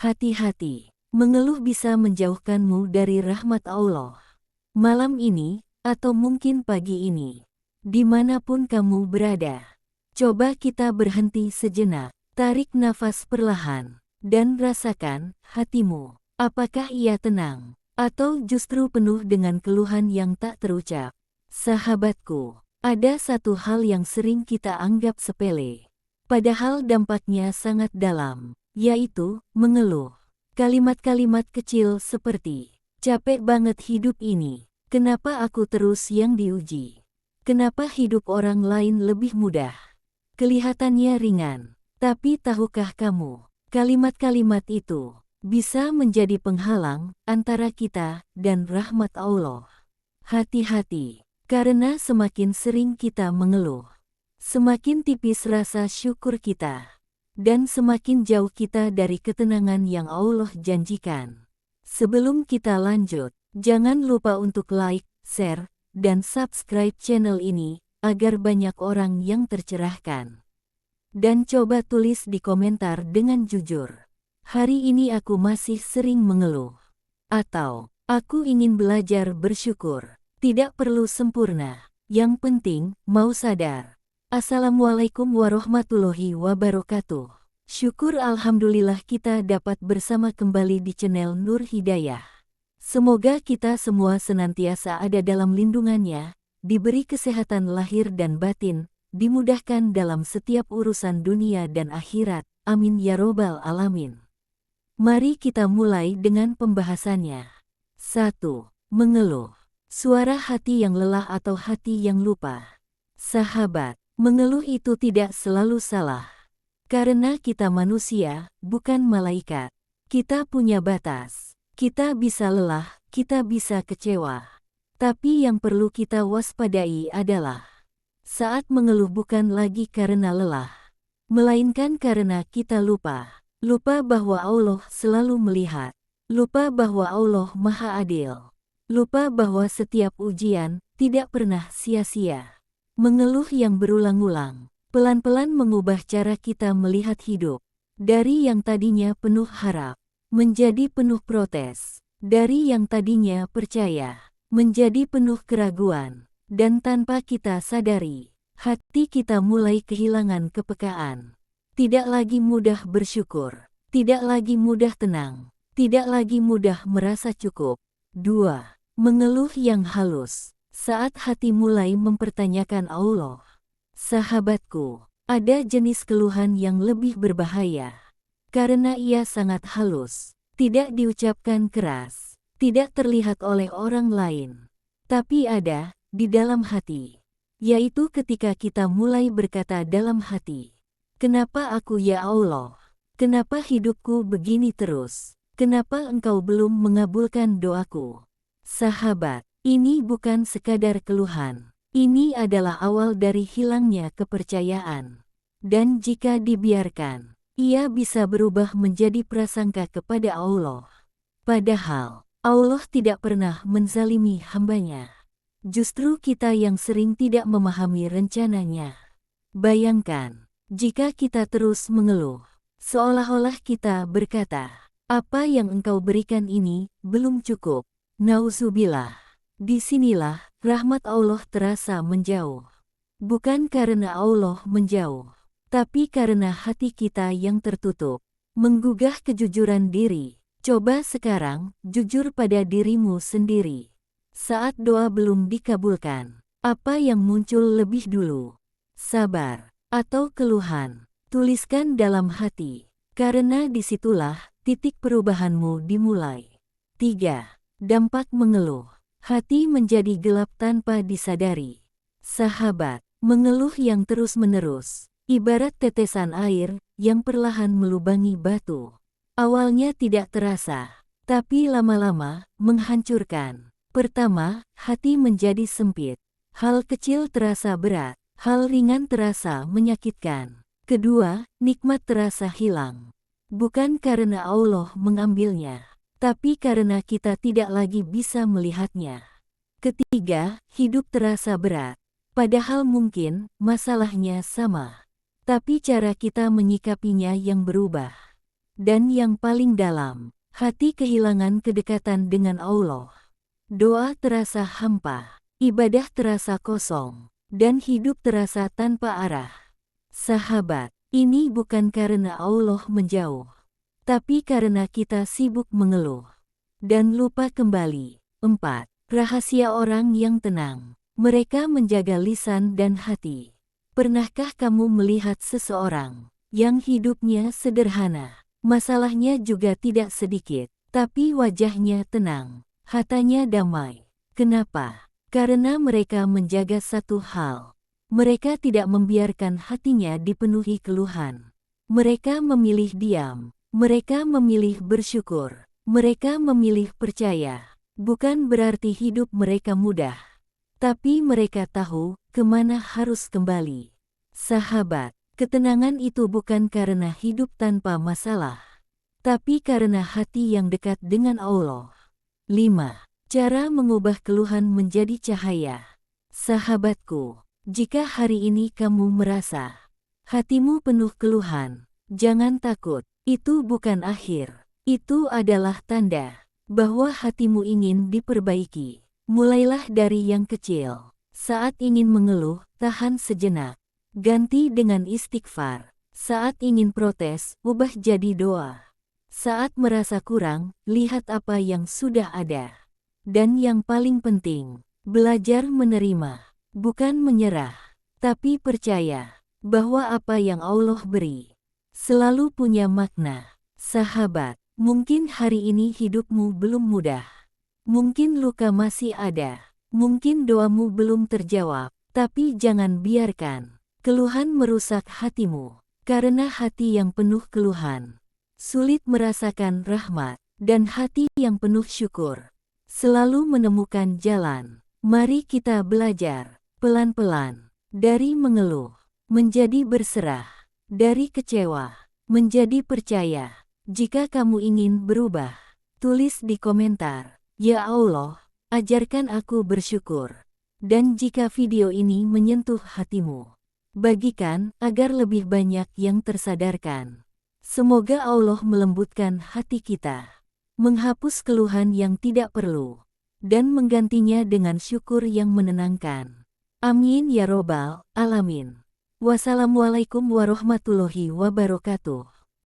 Hati-hati, mengeluh bisa menjauhkanmu dari rahmat Allah. Malam ini, atau mungkin pagi ini, dimanapun kamu berada, coba kita berhenti sejenak, tarik nafas perlahan, dan rasakan hatimu. Apakah ia tenang, atau justru penuh dengan keluhan yang tak terucap? Sahabatku, ada satu hal yang sering kita anggap sepele, padahal dampaknya sangat dalam, yaitu mengeluh. Kalimat-kalimat kecil seperti, "Capek banget hidup ini, kenapa aku terus yang diuji? Kenapa hidup orang lain lebih mudah?" Kelihatannya ringan, tapi tahukah kamu, kalimat-kalimat itu bisa menjadi penghalang antara kita dan rahmat Allah. Hati-hati, karena semakin sering kita mengeluh, semakin tipis rasa syukur kita, dan semakin jauh kita dari ketenangan yang Allah janjikan. Sebelum kita lanjut, jangan lupa untuk like, share, dan subscribe channel ini, agar banyak orang yang tercerahkan. Dan coba tulis di komentar dengan jujur, "Hari ini aku masih sering mengeluh." Atau, "Aku ingin belajar bersyukur." Tidak perlu sempurna, yang penting mau sadar. Assalamualaikum warahmatullahi wabarakatuh. Syukur alhamdulillah kita dapat bersama kembali di channel Nur Hidayah. Semoga kita semua senantiasa ada dalam lindungannya, diberi kesehatan lahir dan batin, dimudahkan dalam setiap urusan dunia dan akhirat. Amin ya robbal alamin. Mari kita mulai dengan pembahasannya. 1. Mengeluh. Suara hati yang lelah atau hati yang lupa. Sahabat, mengeluh itu tidak selalu salah. Karena kita manusia, bukan malaikat. Kita punya batas. Kita bisa lelah, kita bisa kecewa. Tapi yang perlu kita waspadai adalah saat mengeluh bukan lagi karena lelah, melainkan karena kita lupa. Lupa bahwa Allah selalu melihat. Lupa bahwa Allah Maha Adil. Lupa bahwa setiap ujian tidak pernah sia-sia. Mengeluh yang berulang-ulang, pelan-pelan mengubah cara kita melihat hidup. Dari yang tadinya penuh harap, menjadi penuh protes. Dari yang tadinya percaya, menjadi penuh keraguan. Dan tanpa kita sadari, hati kita mulai kehilangan kepekaan. Tidak lagi mudah bersyukur, tidak lagi mudah tenang, tidak lagi mudah merasa cukup. 2. Mengeluh yang halus. Saat hati mulai mempertanyakan Allah. Sahabatku, ada jenis keluhan yang lebih berbahaya. Karena ia sangat halus, tidak diucapkan keras, tidak terlihat oleh orang lain. Tapi ada di dalam hati. Yaitu ketika kita mulai berkata dalam hati, "Kenapa aku ya Allah? Kenapa hidupku begini terus? Kenapa Engkau belum mengabulkan doaku?" Sahabat, ini bukan sekadar keluhan. Ini adalah awal dari hilangnya kepercayaan. Dan jika dibiarkan, ia bisa berubah menjadi prasangka kepada Allah. Padahal, Allah tidak pernah menzalimi hambanya. Justru kita yang sering tidak memahami rencananya. Bayangkan, jika kita terus mengeluh, seolah-olah kita berkata, "Apa yang Engkau berikan ini belum cukup." Nauzubillah. Disinilah rahmat Allah terasa menjauh. Bukan karena Allah menjauh, tapi karena hati kita yang tertutup. Menggugah kejujuran diri. Coba sekarang jujur pada dirimu sendiri. Saat doa belum dikabulkan, apa yang muncul lebih dulu? Sabar atau keluhan? Tuliskan dalam hati, karena disitulah titik perubahanmu dimulai. 3. Dampak mengeluh. Hati menjadi gelap tanpa disadari. Sahabat, mengeluh yang terus-menerus, ibarat tetesan air yang perlahan melubangi batu. Awalnya tidak terasa, tapi lama-lama menghancurkan. Pertama, hati menjadi sempit. Hal kecil terasa berat, hal ringan terasa menyakitkan. Kedua, nikmat terasa hilang. Bukan karena Allah mengambilnya, tapi karena kita tidak lagi bisa melihatnya. Ketiga, hidup terasa berat. Padahal mungkin masalahnya sama, tapi cara kita menyikapinya yang berubah. Dan yang paling dalam, hati kehilangan kedekatan dengan Allah. Doa terasa hampa, ibadah terasa kosong, dan hidup terasa tanpa arah. Sahabat, ini bukan karena Allah menjauh, tapi karena kita sibuk mengeluh dan lupa kembali. 4. Rahasia orang yang tenang. Mereka menjaga lisan dan hati. Pernahkah kamu melihat seseorang yang hidupnya sederhana, masalahnya juga tidak sedikit, tapi wajahnya tenang, hatanya damai? Kenapa? Karena mereka menjaga satu hal. Mereka tidak membiarkan hatinya dipenuhi keluhan. Mereka memilih diam. Mereka memilih bersyukur. Mereka memilih percaya. Bukan berarti hidup mereka mudah, tapi mereka tahu kemana harus kembali. Sahabat, ketenangan itu bukan karena hidup tanpa masalah, tapi karena hati yang dekat dengan Allah. 5. Cara mengubah keluhan menjadi cahaya. Sahabatku, jika hari ini kamu merasa hatimu penuh keluhan, jangan takut. Itu bukan akhir. Itu adalah tanda bahwa hatimu ingin diperbaiki. Mulailah dari yang kecil. Saat ingin mengeluh, tahan sejenak. Ganti dengan istighfar. Saat ingin protes, ubah jadi doa. Saat merasa kurang, lihat apa yang sudah ada. Dan yang paling penting, belajar menerima, bukan menyerah, tapi percaya bahwa apa yang Allah beri selalu punya makna. Sahabat, mungkin hari ini hidupmu belum mudah. Mungkin luka masih ada. Mungkin doamu belum terjawab. Tapi jangan biarkan keluhan merusak hatimu. Karena hati yang penuh keluhan sulit merasakan rahmat. Dan hati yang penuh syukur selalu menemukan jalan. Mari kita belajar pelan-pelan dari mengeluh menjadi berserah, dari kecewa menjadi percaya. Jika kamu ingin berubah, tulis di komentar, "Ya Allah, ajarkan aku bersyukur." Dan jika video ini menyentuh hatimu, bagikan agar lebih banyak yang tersadarkan. Semoga Allah melembutkan hati kita, menghapus keluhan yang tidak perlu, dan menggantinya dengan syukur yang menenangkan. Amin ya robbal alamin. Wassalamualaikum warahmatullahi wabarakatuh.